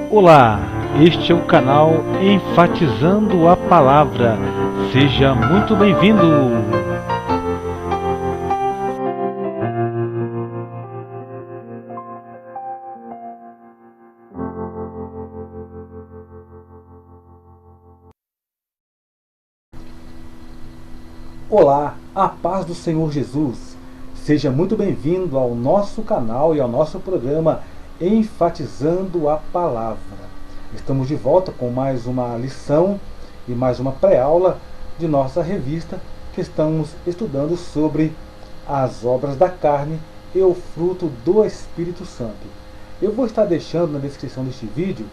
Olá, este é o canal Enfatizando a Palavra. Seja muito bem-vindo! Olá, a paz do Senhor Jesus. Seja muito bem-vindo ao nosso canal e ao nosso programa Enfatizando a Palavra. Estamos de volta com mais uma lição e mais uma pré-aula de nossa revista que estamos estudando sobre as obras da carne e o fruto do Espírito Santo. Eu vou estar deixando na descrição deste vídeo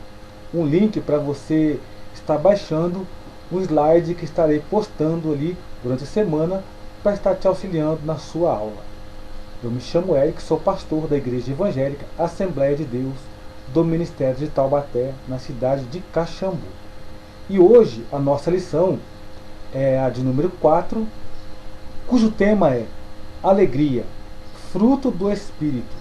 um link para você estar baixando um slide que estarei postando ali durante a semana para estar te auxiliando na sua aula. Eu me chamo Eric, sou pastor da Igreja Evangélica Assembleia de Deus do Ministério de Taubaté, na cidade de Caxambu. E hoje a nossa lição é a de número 4, cujo tema é alegria, fruto do Espírito,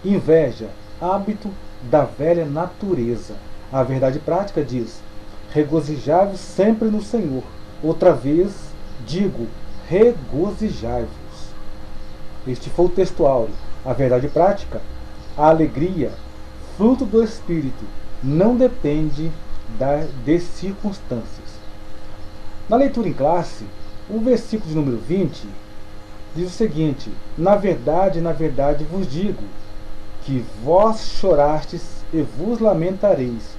inveja, hábito da velha natureza. A verdade prática diz: regozijai-vos sempre no Senhor. Outra vez digo, regozijai-vos. Este foi o texto áureo. A verdade prática: a alegria, fruto do Espírito, não depende de circunstâncias. Na leitura em classe, o versículo de número 20 diz o seguinte: na verdade vos digo, que vós chorastes e vos lamentareis,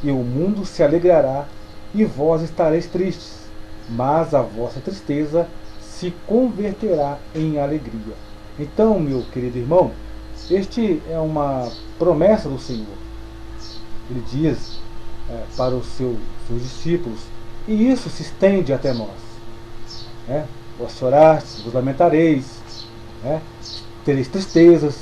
e o mundo se alegrará, e vós estareis tristes, mas a vossa tristeza se converterá em alegria. Então, meu querido irmão, este é uma promessa do Senhor. Ele diz para os seus discípulos, e isso se estende até nós. Vós chorastes, vos lamentareis, tereis tristezas,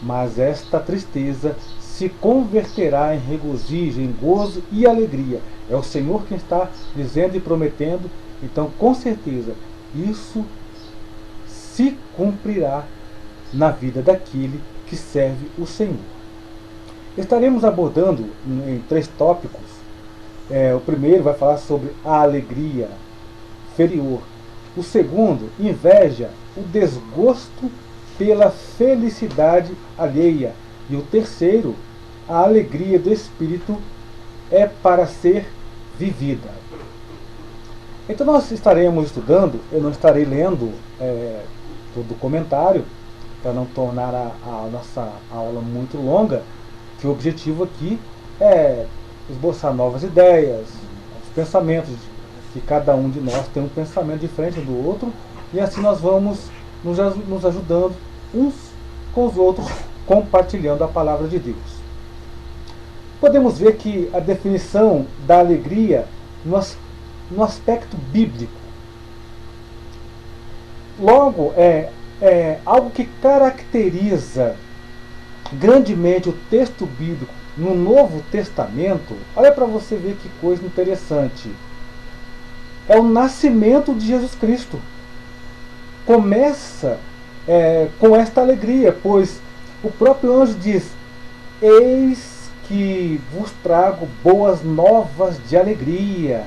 mas esta tristeza se converterá em regozijo, em gozo e alegria. É o Senhor quem está dizendo e prometendo. Então, com certeza, isso se cumprirá na vida daquele que serve o Senhor. Estaremos abordando em 3 tópicos. O primeiro vai falar sobre a alegria inferior. O segundo, inveja, o desgosto pela felicidade alheia. E o terceiro, a alegria do Espírito é para ser vivida. Então nós estaremos estudando, eu não estarei lendo todo o comentário, para não tornar a nossa aula muito longa, que o objetivo aqui é esboçar novas ideias, os pensamentos, que cada um de nós tem um pensamento diferente do outro, e assim nós vamos nos ajudando uns com os outros, compartilhando a palavra de Deus. Podemos ver que a definição da alegria no aspecto bíblico, logo é algo que caracteriza grandemente o texto bíblico no Novo Testamento. Olha para você ver que coisa interessante. É o nascimento de Jesus Cristo. Começa com esta alegria, pois o próprio anjo diz: eis que vos trago boas novas de alegria,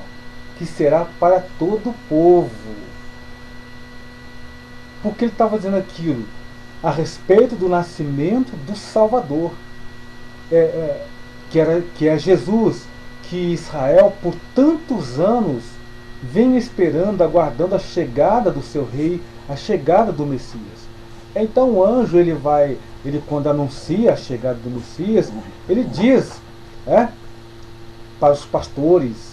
que será para todo o povo. Porque ele estava dizendo aquilo a respeito do nascimento do Salvador, que é Jesus, que Israel por tantos anos vem esperando, aguardando a chegada do seu rei, a chegada do Messias. Então o anjo, ele quando anuncia a chegada do Messias, ele diz para os pastores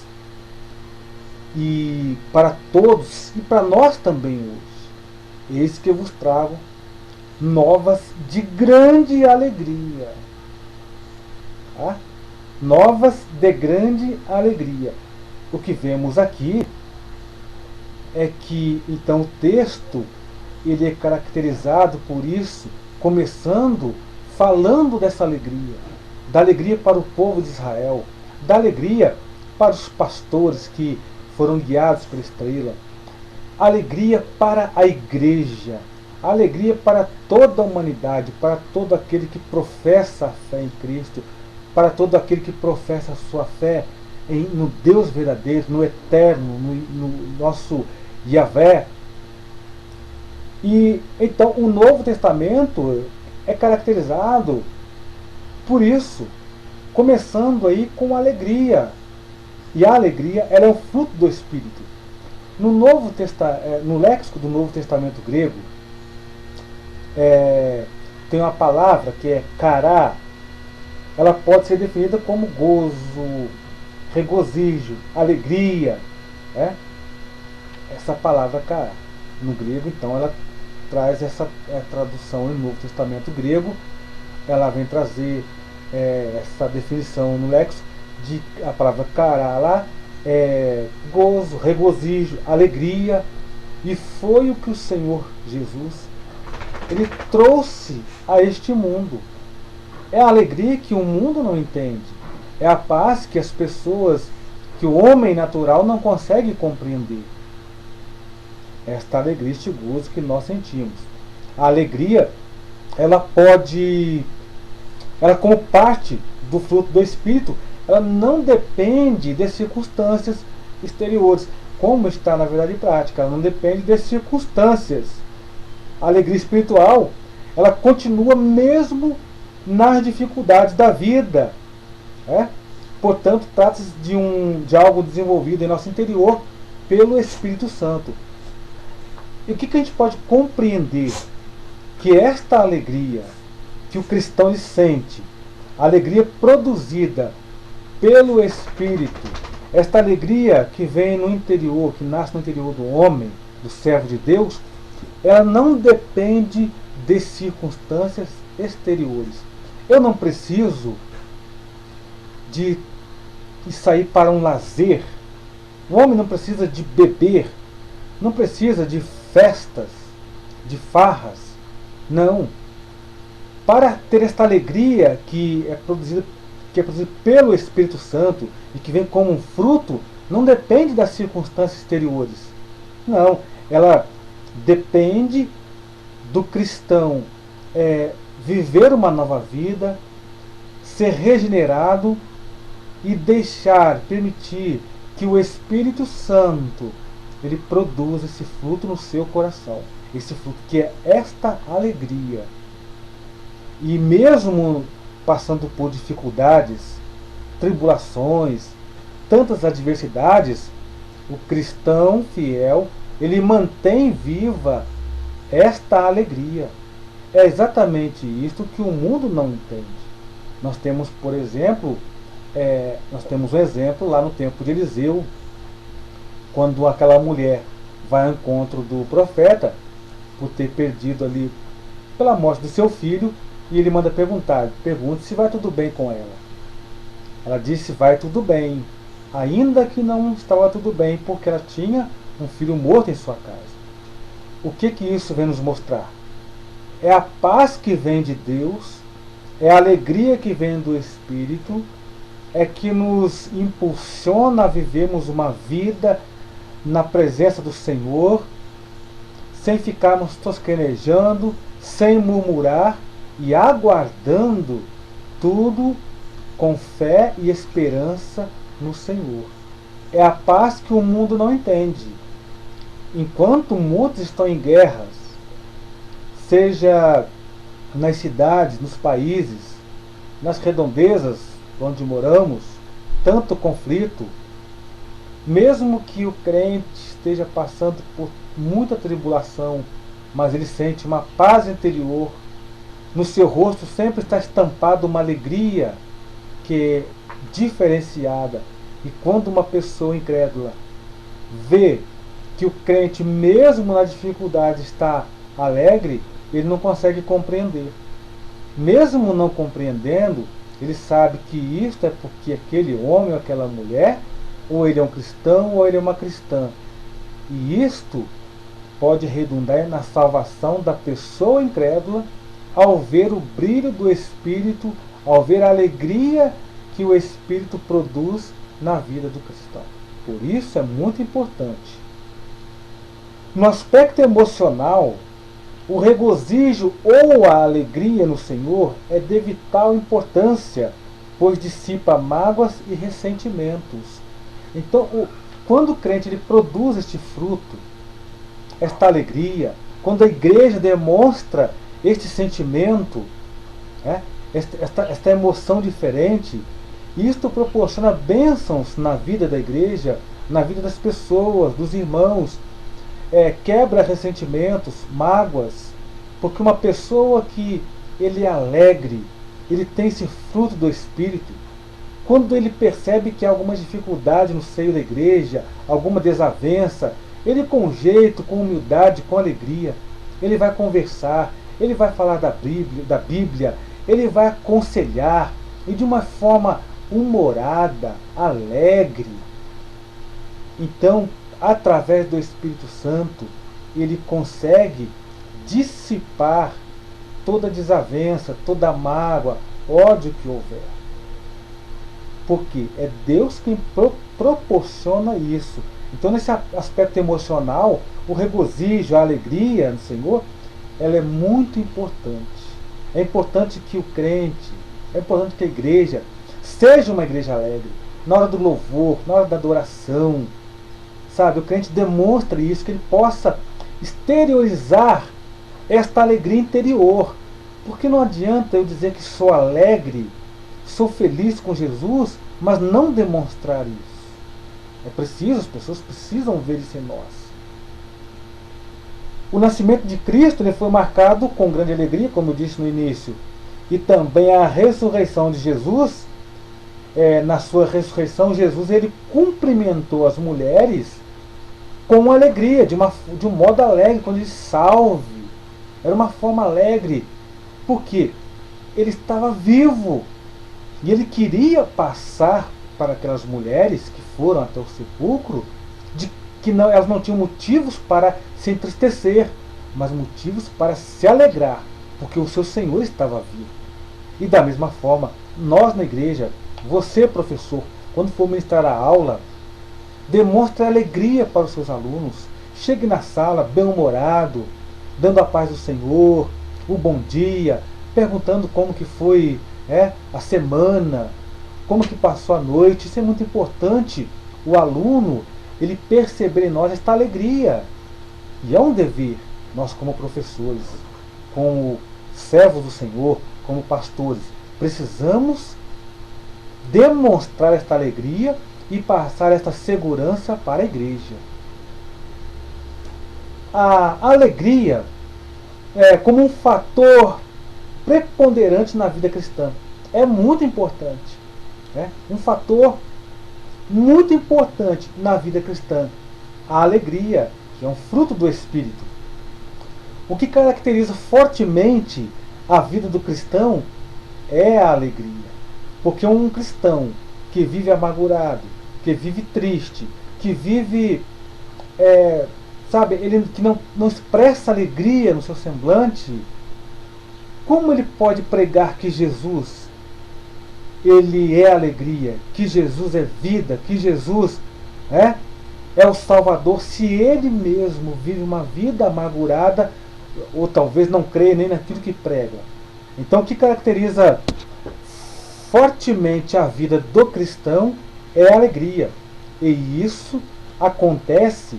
e para todos, e para nós também hoje: eis que eu vos trago novas de grande alegria. Novas de grande alegria. O que vemos aqui é que, então, o texto ele é caracterizado por isso, começando falando dessa alegria, da alegria para o povo de Israel, da alegria para os pastores que foram guiados pela estrela, alegria para a igreja, alegria para toda a humanidade, para todo aquele que professa a fé em Cristo, para todo aquele que professa a sua fé no Deus verdadeiro, no eterno, no nosso Yahvé. E então o Novo Testamento é caracterizado por isso, começando aí com alegria. E a alegria, ela é o fruto do Espírito. No léxico do Novo Testamento grego, tem uma palavra que é cará. Ela pode ser definida como gozo, regozijo, alegria. Essa palavra cará. No grego, então, ela traz essa tradução no Novo Testamento grego. Ela vem trazer essa definição no léxico de a palavra cará lá, gozo, regozijo, alegria. E foi o que o Senhor Jesus ele trouxe a este mundo. É a alegria que o mundo não entende. É a paz que as pessoas, que o homem natural não consegue compreender. Esta alegria, este gozo que nós sentimos. A alegria, ela como parte do fruto do Espírito, ela não depende de circunstâncias exteriores, como está na verdade prática. Ela não depende de circunstâncias. A alegria espiritual, ela continua mesmo nas dificuldades da vida. Portanto, trata-se de algo desenvolvido em nosso interior pelo Espírito Santo. E o que a gente pode compreender? Que esta alegria que o cristão lhe sente, a alegria produzida pelo Espírito, esta alegria que vem no interior, que nasce no interior do homem, do servo de Deus, ela não depende de circunstâncias exteriores. Eu não preciso de sair para um lazer. O homem não precisa de beber, não precisa de festas, de farras. Não. Para ter esta alegria que é produzida pelo Espírito Santo e que vem como um fruto, não depende das circunstâncias exteriores. Não. Ela depende do cristão viver uma nova vida, ser regenerado e permitir que o Espírito Santo ele produza esse fruto no seu coração. Esse fruto que é esta alegria. E mesmo passando por dificuldades, tribulações, tantas adversidades, o cristão fiel, ele mantém viva esta alegria. É exatamente isto que o mundo não entende. Nós temos, por exemplo, um exemplo lá no tempo de Eliseu, quando aquela mulher vai ao encontro do profeta, por ter perdido ali pela morte do seu filho, e ele manda pergunte se vai tudo bem com ela. Ela disse, vai tudo bem, ainda que não estava tudo bem, porque ela tinha um filho morto em sua casa. O que isso vem nos mostrar? É a paz que vem de Deus, é a alegria que vem do Espírito, é que nos impulsiona a vivermos uma vida na presença do Senhor, sem ficarmos tosquenejando, sem murmurar e aguardando tudo com fé e esperança no Senhor. É a paz que o mundo não entende. Enquanto muitos estão em guerras, seja nas cidades, nos países, nas redondezas onde moramos, tanto conflito, mesmo que o crente esteja passando por muita tribulação, mas ele sente uma paz interior, no seu rosto sempre está estampada uma alegria que é diferenciada. E quando uma pessoa incrédula vê que o crente, mesmo na dificuldade, está alegre, ele não consegue compreender. Mesmo não compreendendo, ele sabe que isto é porque aquele homem ou aquela mulher, ou ele é um cristão ou ele é uma cristã. E isto pode redundar na salvação da pessoa incrédula ao ver o brilho do Espírito, ao ver a alegria que o Espírito produz na vida do cristão. Por isso é muito importante. No aspecto emocional, o regozijo ou a alegria no Senhor é de vital importância pois dissipa mágoas e ressentimentos. Então, quando o crente ele produz este fruto, esta alegria, quando a igreja demonstra este sentimento, né, esta emoção diferente, isto proporciona bênçãos na vida da igreja, na vida das pessoas, dos irmãos, quebra ressentimentos, mágoas, porque uma pessoa que ele é alegre, ele tem esse fruto do Espírito, quando ele percebe que há alguma dificuldade no seio da igreja, alguma desavença, ele com jeito, com humildade, com alegria, ele vai conversar, ele vai falar da Bíblia, ele vai aconselhar, e de uma forma humorada, alegre. Então, através do Espírito Santo, ele consegue dissipar toda desavença, toda mágoa, ódio que houver. Porque é Deus quem proporciona isso. Então, nesse aspecto emocional, o regozijo, a alegria no Senhor, ela é muito importante. É importante que o crente, é importante que a igreja seja uma igreja alegre. Na hora do louvor, na hora da adoração, sabe? O crente demonstra isso, que ele possa exteriorizar esta alegria interior. Porque não adianta eu dizer que sou alegre, sou feliz com Jesus, mas não demonstrar isso. É preciso, as pessoas precisam ver isso em nós. O nascimento de Cristo ele foi marcado com grande alegria, como eu disse no início, e também a ressurreição de Jesus. Na sua ressurreição, Jesus ele cumprimentou as mulheres com alegria, de um modo alegre, quando ele salve. Era uma forma alegre, porque ele estava vivo e ele queria passar para aquelas mulheres que foram até o sepulcro, de que elas não tinham motivos para se entristecer, mas motivos para se alegrar, porque o seu Senhor estava vivo. E da mesma forma, nós na igreja, você professor, quando for ministrar a aula, demonstre alegria para os seus alunos. Chegue na sala bem-humorado, dando a paz do Senhor, o bom dia, perguntando como que foi a semana, como que passou a noite. Isso é muito importante. O aluno, ele perceber em nós esta alegria. E é um dever, nós como professores, como servos do Senhor, como pastores, precisamos demonstrar esta alegria e passar esta segurança para a igreja. A alegria é como um fator preponderante na vida cristã. É muito importante. Um fator muito importante na vida cristã. A alegria, que é um fruto do Espírito. O que caracteriza fortemente a vida do cristão é a alegria. Porque um cristão que vive amargurado, que vive triste, que vive, ele que não expressa alegria no seu semblante, como ele pode pregar que Jesus, ele é alegria, que Jesus é vida, que Jesus é o Salvador, se ele mesmo vive uma vida amargurada, ou talvez não creia nem naquilo que prega? Então, o que caracteriza fortemente a vida do cristão é a alegria. E isso acontece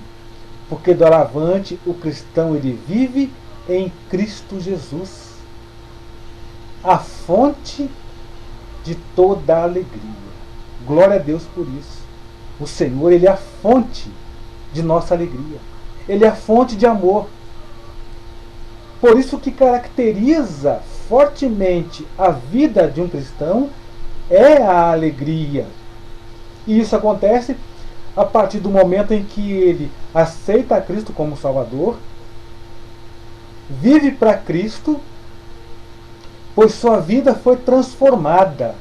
porque doravante o cristão ele vive em Cristo Jesus, a fonte de toda a alegria. Glória a Deus por isso. O Senhor ele é a fonte de nossa alegria. Ele é a fonte de amor. Por isso que caracteriza fortemente a vida de um cristão é a alegria. E isso acontece a partir do momento em que ele aceita a Cristo como Salvador, vive para Cristo, pois sua vida foi transformada.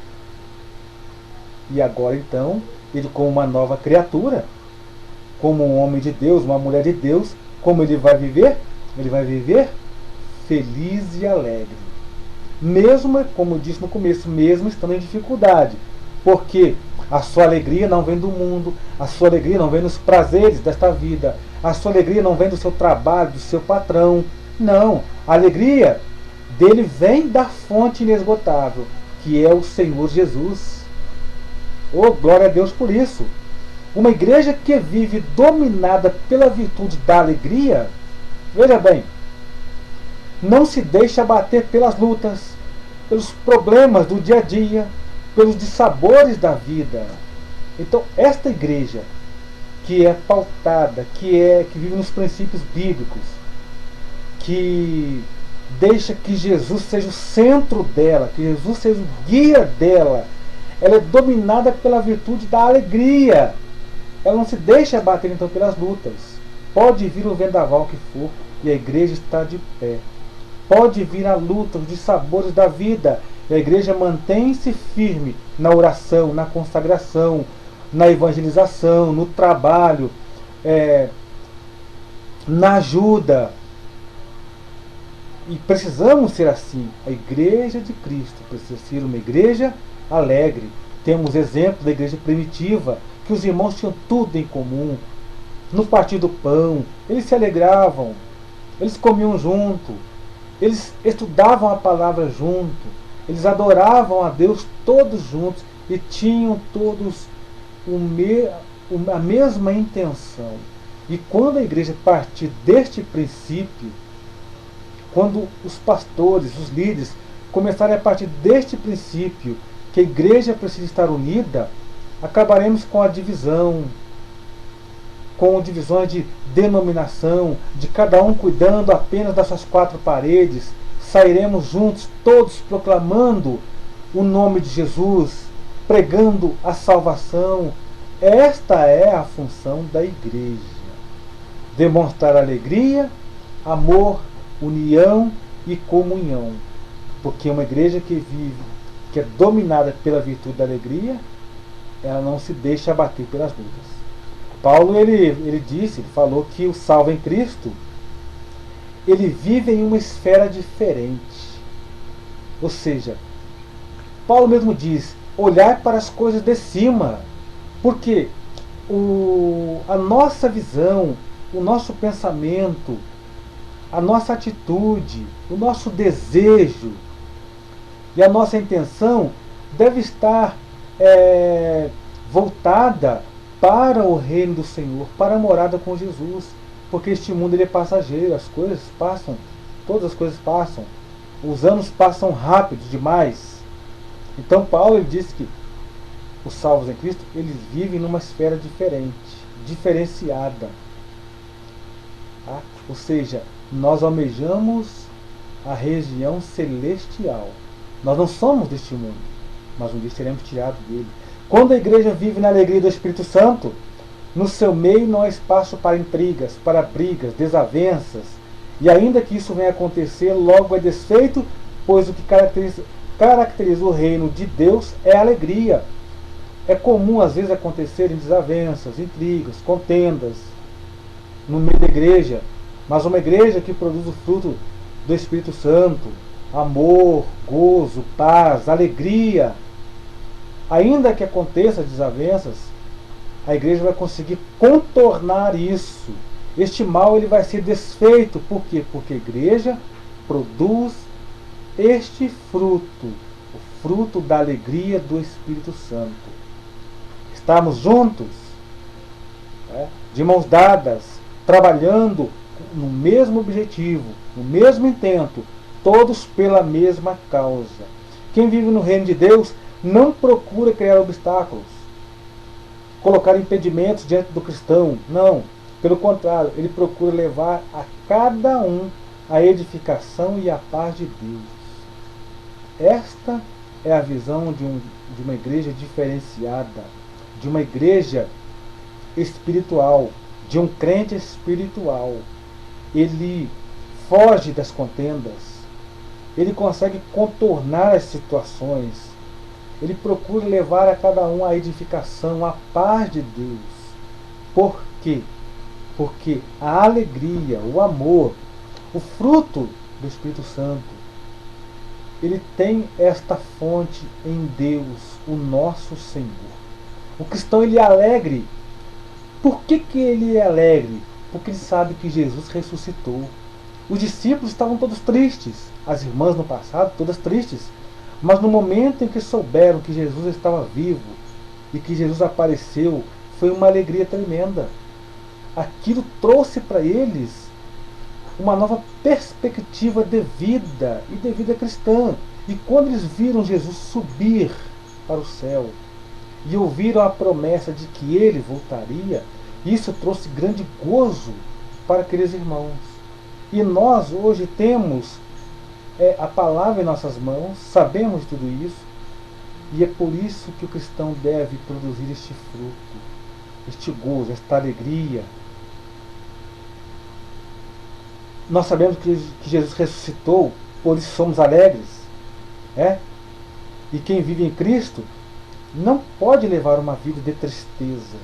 E agora então, ele como uma nova criatura, como um homem de Deus, uma mulher de Deus, como ele vai viver? Ele vai viver feliz e alegre. Mesmo, como eu disse no começo, mesmo estando em dificuldade. Porque a sua alegria não vem do mundo, a sua alegria não vem dos prazeres desta vida, a sua alegria não vem do seu trabalho, do seu patrão. Não, a alegria dele vem da fonte inesgotável, que é o Senhor Jesus. Oh, glória a Deus por isso! Uma igreja que vive dominada pela virtude da alegria, veja bem, não se deixa abater pelas lutas, pelos problemas do dia a dia, pelos dissabores da vida. Então, esta igreja que é pautada, que vive nos princípios bíblicos, que deixa que Jesus seja o centro dela, que Jesus seja o guia dela, ela é dominada pela virtude da alegria. Ela não se deixa abater então pelas lutas. Pode vir o vendaval que for e a igreja está de pé. Pode vir a luta, os dissabores da vida, e a igreja mantém-se firme na oração, na consagração, na evangelização, no trabalho, na ajuda. E precisamos ser assim. A igreja de Cristo precisa ser uma igreja alegre. Temos exemplos da igreja primitiva, que os irmãos tinham tudo em comum. No partir do pão, eles se alegravam, eles comiam junto, eles estudavam a palavra junto, eles adoravam a Deus todos juntos e tinham todos a mesma intenção. E quando a igreja partir deste princípio, quando os pastores, os líderes, começarem a partir deste princípio, que a igreja precisa estar unida, acabaremos com a divisão, com divisões de denominação, de cada um cuidando apenas das suas quatro paredes. Sairemos juntos, todos proclamando o nome de Jesus, pregando a salvação. Esta é a função da igreja. Demonstrar alegria, amor, união e comunhão. Porque uma igreja que vive, que é dominada pela virtude da alegria, ela não se deixa abater pelas lutas. Paulo ele falou que o salvo em Cristo, ele vive em uma esfera diferente. Ou seja, Paulo mesmo diz, olhar para as coisas de cima, porque a nossa visão, o nosso pensamento, a nossa atitude, o nosso desejo e a nossa intenção deve estar voltada para o reino do Senhor, para a morada com Jesus, porque este mundo ele é passageiro, as coisas passam, todas as coisas passam, os anos passam rápido demais. Então Paulo ele diz que os salvos em Cristo, eles vivem numa esfera diferente, diferenciada. Tá? Ou seja, nós almejamos a região celestial. Nós não somos deste mundo, mas um dia seremos tirados dele. Quando a igreja vive na alegria do Espírito Santo, no seu meio não há espaço para intrigas, para brigas, desavenças. E ainda que isso venha a acontecer, logo é desfeito, pois o que caracteriza o reino de Deus é a alegria. É comum às vezes acontecerem desavenças, intrigas, contendas no meio da igreja, mas uma igreja que produz o fruto do Espírito Santo, amor, gozo, paz, alegria, ainda que aconteça desavenças, a igreja vai conseguir contornar isso. Este mal ele vai ser desfeito. Por quê? Porque a igreja produz este fruto, o fruto da alegria do Espírito Santo. Estamos juntos, de mãos dadas, trabalhando no mesmo objetivo, no mesmo intento, todos pela mesma causa. Quem vive no reino de Deus não procura criar obstáculos, colocar impedimentos diante do cristão. Não, pelo contrário, ele procura levar a cada um a edificação e a paz de Deus. Esta é a visão de uma igreja diferenciada, de uma igreja espiritual, de um crente espiritual. Ele foge das contendas, ele consegue contornar as situações, ele procura levar a cada um a edificação, a paz de Deus. Por quê? Porque a alegria, o amor, o fruto do Espírito Santo, ele tem esta fonte em Deus, o nosso Senhor. O cristão ele é alegre. Por que ele é alegre? Porque ele sabe que Jesus ressuscitou. Os discípulos estavam todos tristes, as irmãs no passado todas tristes, Mas no momento em que souberam que Jesus estava vivo e que Jesus apareceu, foi uma alegria tremenda. Aquilo trouxe para eles uma nova perspectiva de vida e de vida cristã. E quando eles viram Jesus subir para o céu e ouviram a promessa de que ele voltaria, isso trouxe grande gozo para aqueles irmãos. E nós hoje temos a palavra em nossas mãos, sabemos tudo isso, e é por isso que o cristão deve produzir este fruto, este gozo, esta alegria. Nós sabemos que Jesus ressuscitou, por isso somos alegres. E quem vive em Cristo não pode levar uma vida de tristeza.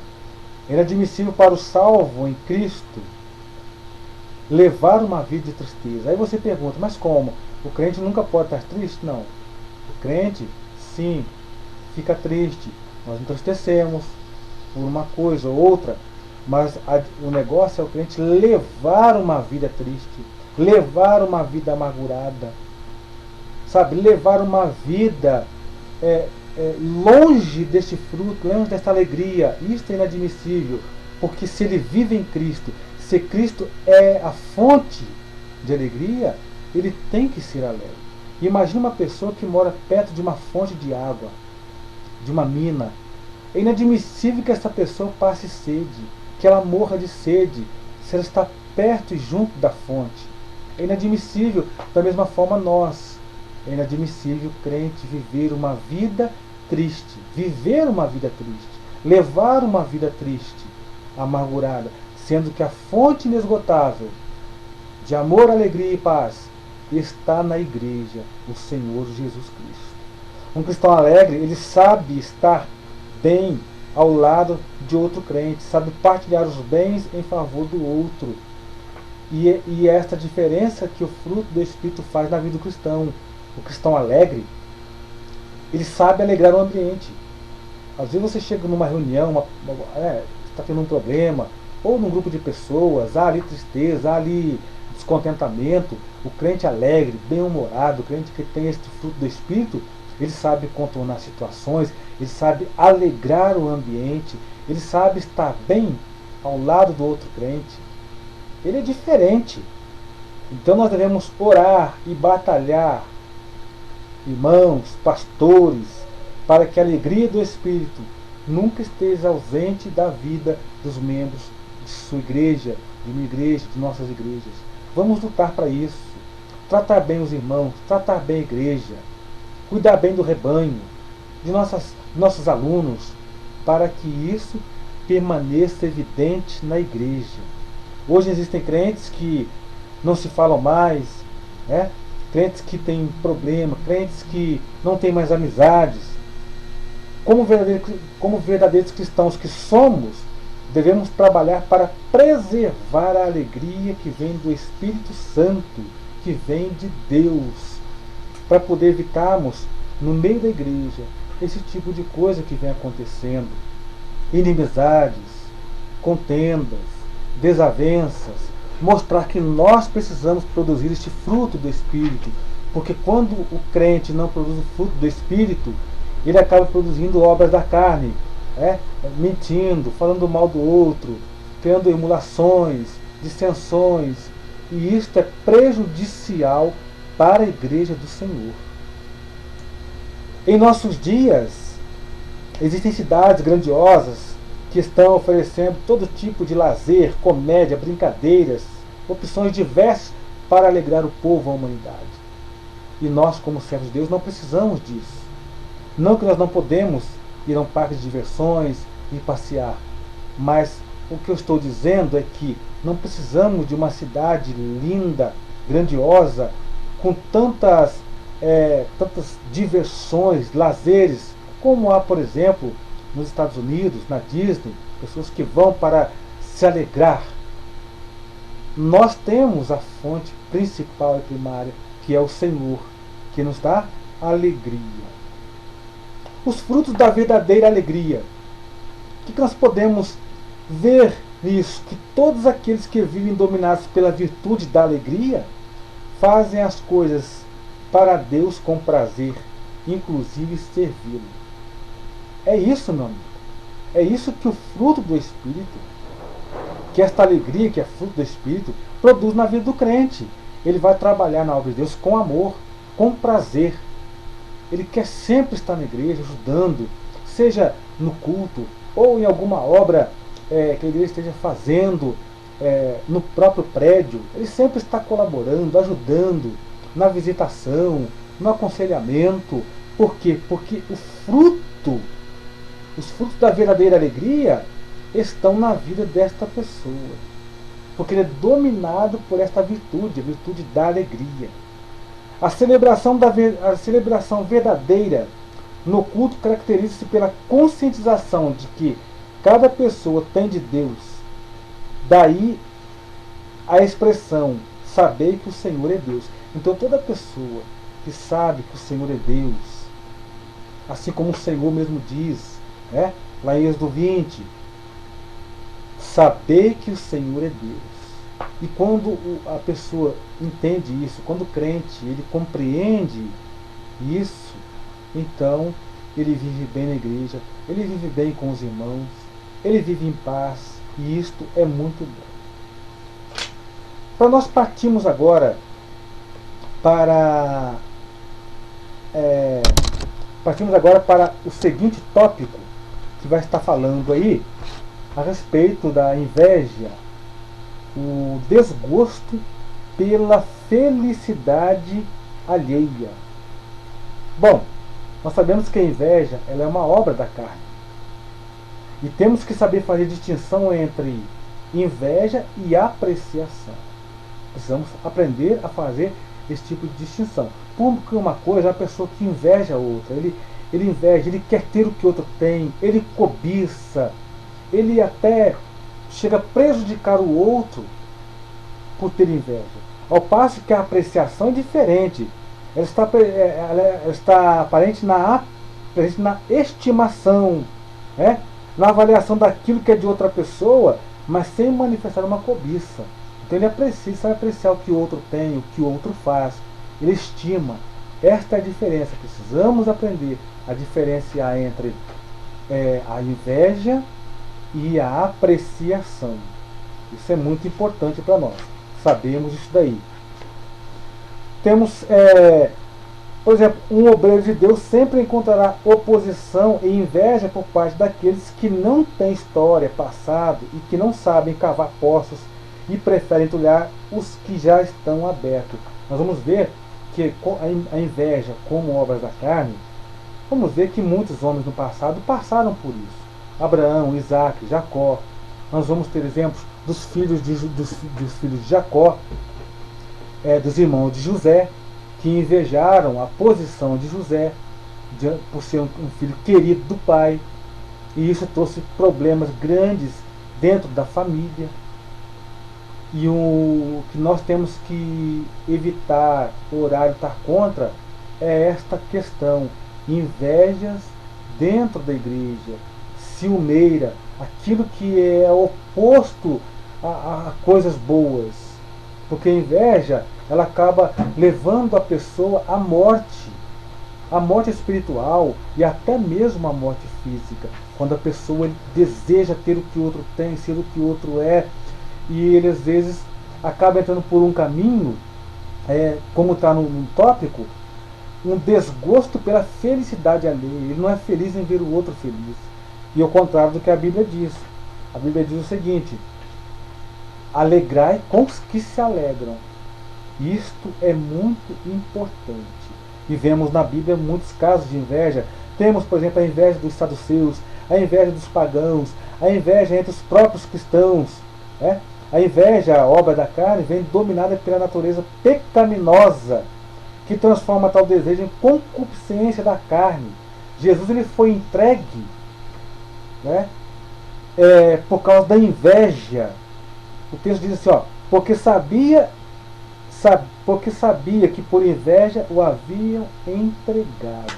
É inadmissível para o salvo em Cristo levar uma vida de tristeza. Aí você pergunta, mas como? O crente nunca pode estar triste? Não. O crente, sim, fica triste. Nós entristecemos por uma coisa ou outra, mas o negócio é o crente levar uma vida triste, levar uma vida amargurada, sabe? Levar uma vida longe deste fruto, longe desta alegria. Isso é inadmissível, porque se ele vive em Cristo, se Cristo é a fonte de alegria, ele tem que ser alegre. Imagina uma pessoa que mora perto de uma fonte de água, de uma mina. É inadmissível que essa pessoa passe sede, que ela morra de sede, se ela está perto e junto da fonte. É inadmissível, da mesma forma nós. É inadmissível o crente viver uma vida triste, levar uma vida triste, amargurada, sendo que a fonte inesgotável de amor, alegria e paz está na igreja, o Senhor Jesus Cristo. Um cristão alegre, ele sabe estar bem ao lado de outro crente, sabe partilhar os bens em favor do outro. E é esta diferença que o fruto do Espírito faz na vida do cristão. O cristão alegre, ele sabe alegrar o ambiente. Às vezes você chega numa reunião, está tendo um problema, ou num grupo de pessoas, há ali tristeza, há ali descontentamento. O crente alegre, bem-humorado, o crente que tem este fruto do Espírito, ele sabe contornar situações, ele sabe alegrar o ambiente, ele sabe estar bem ao lado do outro crente. Ele é diferente. Então nós devemos orar e batalhar, irmãos, pastores, para que a alegria do Espírito nunca esteja ausente da vida dos membros de sua igreja, de minha igreja, de nossas igrejas. Vamos lutar para isso. Tratar bem os irmãos, tratar bem a igreja, cuidar bem do rebanho, de nossos alunos, para que isso permaneça evidente na igreja. Hoje existem crentes que não se falam mais, crentes que têm problema, crentes que não têm mais amizades. Como verdadeiros cristãos que somos, devemos trabalhar para preservar a alegria que vem do Espírito Santo, que vem de Deus, para poder evitarmos, no meio da igreja, esse tipo de coisa que vem acontecendo. Inimizades, contendas, desavenças. Mostrar que nós precisamos produzir este fruto do Espírito, porque quando o crente não produz o fruto do Espírito, ele acaba produzindo obras da carne, mentindo, falando mal do outro, criando emulações, dissensões, e isto é prejudicial para a igreja do Senhor. Em nossos dias, existem cidades grandiosas que estão oferecendo todo tipo de lazer, comédia, brincadeiras, opções diversas para alegrar o povo, a humanidade. E nós, como servos de Deus, não precisamos disso. Não que nós não podemos ir a um parque de diversões e passear, mas o que eu estou dizendo é que não precisamos de uma cidade linda, grandiosa, com tantas diversões, lazeres, como há, por exemplo, nos Estados Unidos, na Disney, pessoas que vão para se alegrar. Nós temos a fonte principal e primária, que é o Senhor, que nos dá alegria. Os frutos da verdadeira alegria. O que nós podemos ver nisso? Que todos aqueles que vivem dominados pela virtude da alegria fazem as coisas para Deus com prazer, inclusive servi-lo. É isso, meu amigo. É isso que o fruto do Espírito, que esta alegria que é fruto do Espírito, produz na vida do crente. Ele vai trabalhar na obra de Deus com amor, com prazer. Ele quer sempre estar na igreja, ajudando, seja no culto ou em alguma obra que a igreja esteja fazendo no próprio prédio. Ele sempre está colaborando, ajudando na visitação, no aconselhamento. Por quê? Porque os frutos da verdadeira alegria estão na vida desta pessoa. Porque ele é dominado por esta virtude, a virtude da alegria. A celebração verdadeira no culto caracteriza-se pela conscientização de que cada pessoa tem de Deus. Daí a expressão, saber que o Senhor é Deus. Então toda pessoa que sabe que o Senhor é Deus, assim como o Senhor mesmo diz, lá em Êxodo 20, saber que o Senhor é Deus. E quando a pessoa entende isso, quando o crente ele compreende isso, então ele vive bem na igreja, ele vive bem com os irmãos, ele vive em paz, e isto é muito bom. Então nós partimos agora para o seguinte tópico, que vai estar falando aí a respeito da inveja, o desgosto pela felicidade alheia. Bom, nós sabemos que a inveja ela é uma obra da carne. E temos que saber fazer distinção entre inveja e apreciação. Precisamos aprender a fazer esse tipo de distinção. Porque uma coisa é a pessoa que inveja a outra. Ele inveja, ele quer ter o que o outro tem, ele cobiça, ele até chega a prejudicar o outro por ter inveja. Ao passo que a apreciação é diferente. Ela está presente na estimação, na avaliação daquilo que é de outra pessoa, mas sem manifestar uma cobiça. Então ele aprecia, sabe apreciar o que o outro tem, o que o outro faz. Ele estima. Esta é a diferença. Precisamos aprender a diferenciar entre a inveja e a apreciação. Isso é muito importante para nós. Sabemos isso daí. Temos, por exemplo, um obreiro de Deus sempre encontrará oposição e inveja por parte daqueles que não têm história, passado e que não sabem cavar poços e preferem entulhar os que já estão abertos. Nós vamos ver que a inveja como obras da carne, vamos ver que muitos homens no passado passaram por isso. Abraão, Isaac, Jacó. Nós vamos ter exemplos dos filhos de Jacó, dos irmãos de José, que invejaram a posição de José por ser um filho querido do pai. E isso trouxe problemas grandes dentro da família. E o que nós temos que evitar, orar e lutar contra, é esta questão. Invejas dentro da igreja, ciumeira, aquilo que é oposto a coisas boas. Porque a inveja, ela acaba levando a pessoa à morte espiritual e até mesmo à morte física. Quando a pessoa deseja ter o que o outro tem, ser o que o outro é, e ele às vezes acaba entrando por um caminho, como está no tópico, um desgosto pela felicidade alheia. Ele não é feliz em ver o outro feliz. E ao contrário do que a Bíblia diz. A Bíblia diz o seguinte: alegrai com os que se alegram. Isto é muito importante. E vemos na Bíblia muitos casos de inveja. Temos, por exemplo, a inveja dos saduceus, a inveja dos pagãos, a inveja entre os próprios cristãos. A inveja, a obra da carne, vem dominada pela natureza pecaminosa, que transforma tal desejo em concupiscência da carne. Jesus ele foi entregue por causa da inveja. O texto diz assim, porque sabia que por inveja o haviam entregado.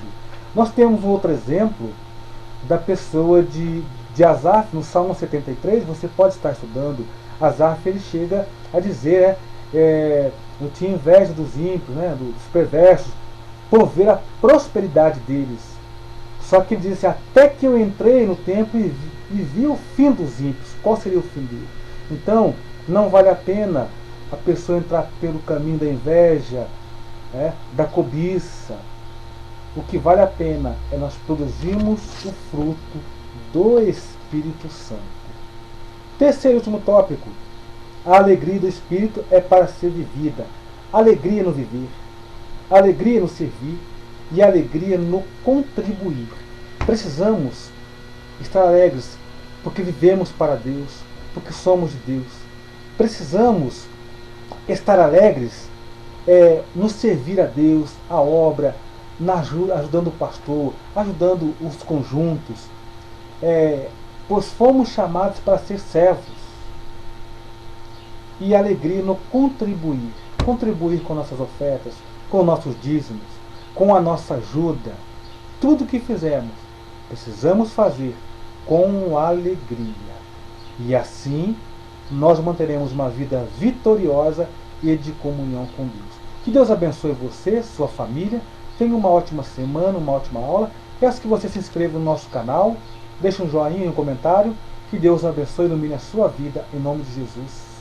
Nós temos um outro exemplo da pessoa de Asaf, no Salmo 73, você pode estar estudando. Asaf ele chega a dizer, eu tinha inveja dos ímpios, dos perversos, por ver a prosperidade deles. Só que ele diz assim, até que eu entrei no templo e vi o fim dos ímpios. Qual seria o fim dele? Então, não vale a pena a pessoa entrar pelo caminho da inveja, da cobiça. O que vale a pena é nós produzirmos o fruto do Espírito Santo. Terceiro e último tópico. A alegria do Espírito é para ser vivida. Alegria no viver, alegria no servir e alegria no contribuir. Precisamos estar alegres porque vivemos para Deus, porque somos de Deus. Precisamos estar alegres no servir a Deus, a obra, ajudando o pastor, ajudando os conjuntos, pois fomos chamados para ser servos. E alegria no contribuir. Contribuir com nossas ofertas, com nossos dízimos, com a nossa ajuda. Tudo que fizermos, precisamos fazer com alegria. E assim, nós manteremos uma vida vitoriosa e de comunhão com Deus. Que Deus abençoe você, sua família. Tenha uma ótima semana, uma ótima aula. Peço que você se inscreva no nosso canal, deixe um joinha e um comentário. Que Deus abençoe e ilumine a sua vida, em nome de Jesus.